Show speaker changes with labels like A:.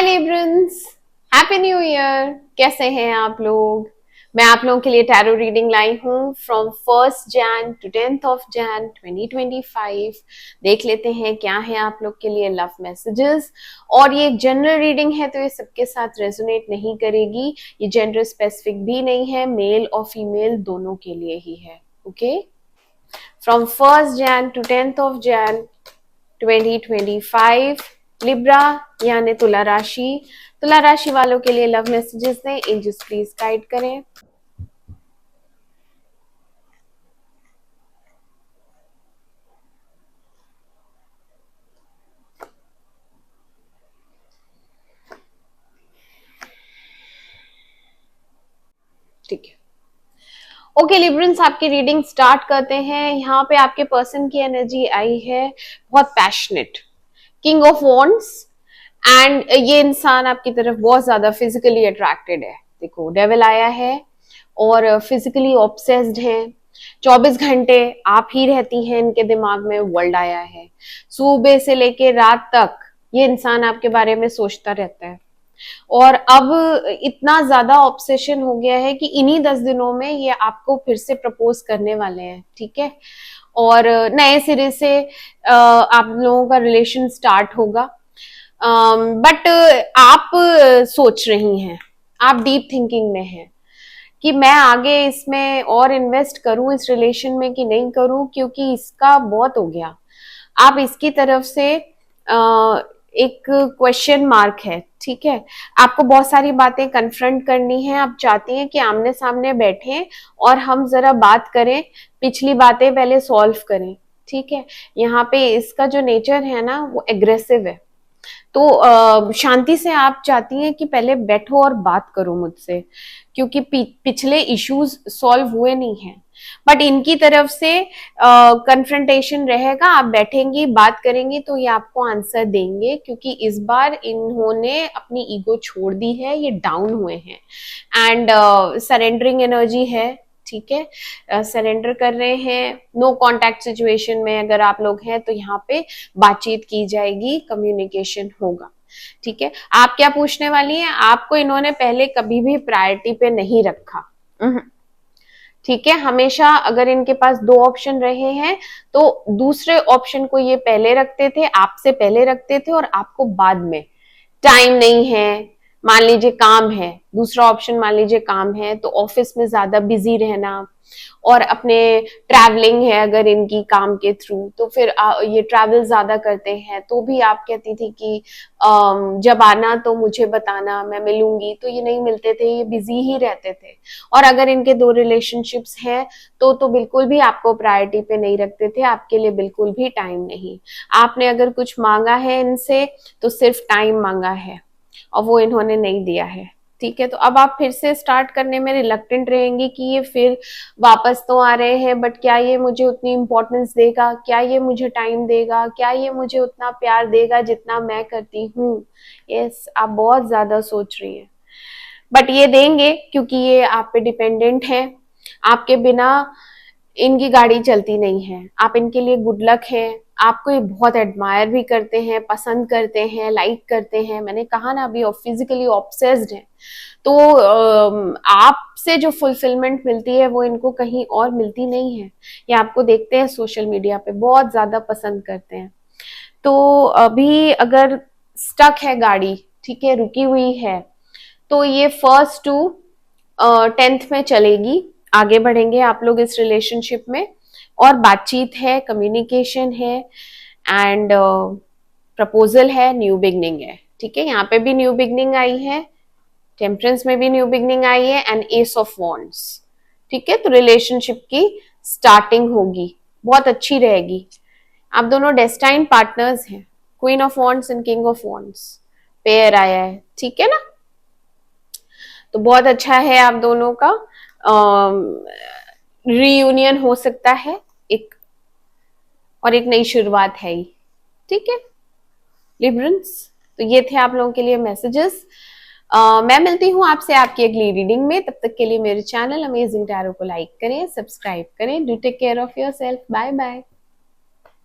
A: Librans, happy new year. कैसे हैं आप लोग? मैं आप लोगों के लिए टैरो रीडिंग लाई हूँ from 1st Jan to 10th Jan 2025। देख लेते हैं क्या है आप लोग के लिए लव मैसेजेस। और ये एक जनरल रीडिंग है तो ये सबके साथ रेजोनेट नहीं करेगी। ये जेंडर स्पेसिफिक भी नहीं है, मेल और फीमेल दोनों के लिए ही है। Okay, from 1st Jan to 10th Jan 2025 Libra यानी तुला राशि वालों के लिए लव मैसेजेस दें। एंजल्स प्लीज गाइड करें। ठीक है, ओके लिब्रंस, आपकी रीडिंग स्टार्ट करते हैं। यहाँ पे आपके पर्सन की एनर्जी आई है, बहुत passionate, king of wands. And ये इंसान आपकी तरफ बहुत ज्यादा फिजिकली अट्रैक्टेड है। देखो, डेविल आया है और फिजिकली ऑब्सेस्ड है। 24 घंटे आप ही रहती हैं इनके दिमाग में। वर्ल्ड आया है, सुबह से लेके रात तक ये इंसान आपके बारे में सोचता रहता है। और अब इतना ज्यादा ऑब्सेशन हो गया है कि इन्हीं 10 दिनों में ये आपको फिर से प्रपोज करने वाले हैं। ठीक है, और नए सिरे से आप लोगों का रिलेशन स्टार्ट होगा। बट आप सोच रही हैं, आप डीप थिंकिंग में हैं कि मैं आगे इसमें और इन्वेस्ट करूं इस रिलेशन में कि नहीं करूं, क्योंकि इसका बहुत हो गया। आप इसकी तरफ से एक क्वेश्चन मार्क है। ठीक है, आपको बहुत सारी बातें कन्फ्रंट करनी है। आप चाहती हैं कि आमने सामने बैठें और हम जरा बात करें, पिछली बातें पहले सॉल्व करें। ठीक है, यहाँ पे इसका जो नेचर है ना वो एग्रेसिव है। तो शांति से आप चाहती हैं कि पहले बैठो और बात करो मुझसे, क्योंकि पिछले इश्यूज सॉल्व हुए नहीं हैं। बट इनकी तरफ से कन्फ्रंटेशन रहेगा। आप बैठेंगी, बात करेंगी तो ये आपको आंसर देंगे, क्योंकि इस बार इन्होंने अपनी ईगो छोड़ दी है, ये डाउन हुए हैं। एंड सरेंडरिंग एनर्जी है। ठीक है, सरेंडर कर रहे हैं। नो कॉन्टैक्ट सिचुएशन में अगर आप लोग हैं तो यहाँ पे बातचीत की जाएगी, कम्युनिकेशन होगा। ठीक है, आप क्या पूछने वाली हैं? आपको इन्होंने पहले कभी भी प्रायोरिटी पे नहीं रखा। ठीक है, हमेशा अगर इनके पास 2 ऑप्शन रहे हैं तो दूसरे ऑप्शन को ये पहले रखते थे, आपसे पहले रखते थे, और आपको बाद में। टाइम नहीं है, मान लीजिए काम है, दूसरा ऑप्शन मान लीजिए काम है तो ऑफिस में ज्यादा बिजी रहना, और अपने ट्रैवलिंग है अगर इनकी काम के थ्रू तो फिर ये ट्रैवल ज्यादा करते हैं। तो भी आप कहती थी कि जब आना तो मुझे बताना, मैं मिलूंगी। तो ये नहीं मिलते थे, ये बिजी ही रहते थे। और अगर इनके 2 रिलेशनशिप्स हैं तो बिल्कुल भी आपको प्रायोरिटी पे नहीं रखते थे, आपके लिए बिल्कुल भी टाइम नहीं। आपने अगर कुछ मांगा है इनसे तो सिर्फ टाइम मांगा है और वो इन्होंने नहीं दिया है। ठीक है, तो अब आप फिर से स्टार्ट करने में रिलक्टेंट रहेंगी कि ये फिर वापस तो आ रहे हैं, बट क्या ये मुझे उतनी इंपॉर्टेंस देगा, क्या ये मुझे टाइम देगा, क्या ये मुझे उतना प्यार देगा जितना मैं करती हूँ। यस, आप बहुत ज्यादा सोच रही हैं, बट ये देंगे क्योंकि ये आप पे डिपेंडेंट है। आपके बिना इनकी गाड़ी चलती नहीं है। आप इनके लिए गुड लक है। आपको ये बहुत एडमायर भी करते हैं, पसंद करते हैं, लाइक करते हैं। मैंने कहा ना अभी, फिजिकली ऑब्सेस्ड है। तो आपसे जो फुलफिलमेंट मिलती है वो इनको कहीं और मिलती नहीं है। ये आपको देखते हैं सोशल मीडिया पे, बहुत ज्यादा पसंद करते हैं। तो अभी अगर स्टक है गाड़ी, ठीक है, रुकी हुई है, तो ये 1st to 10th में चलेगी। आगे बढ़ेंगे आप लोग इस रिलेशनशिप में, और बातचीत है, कम्युनिकेशन है, एंड प्रपोजल है, न्यू बिगनिंग है। ठीक है, यहाँ पे भी न्यू बिगनिंग आई है, टेम्परेंस में भी न्यू बिगनिंग आई है, एंड एस ऑफ वॉन्ड्स। ठीक है, तो रिलेशनशिप की स्टार्टिंग होगी, बहुत अच्छी रहेगी। आप दोनों डेस्टाइन पार्टनर्स हैं। Queen of wands and king of wands pair आया है। ठीक है ना, तो बहुत अच्छा है आप दोनों का। रीयूनियन हो सकता है एक, और एक नई शुरुआत है ही। ठीक है लिब्रंस, तो ये थे आप लोगों के लिए मैसेजेस। मैं मिलती हूँ आपसे आपकी अगली रीडिंग में। तब तक के लिए मेरे चैनल अमेजिंग टैरो को लाइक करें, सब्सक्राइब करें। Do take care of yourself. Bye bye.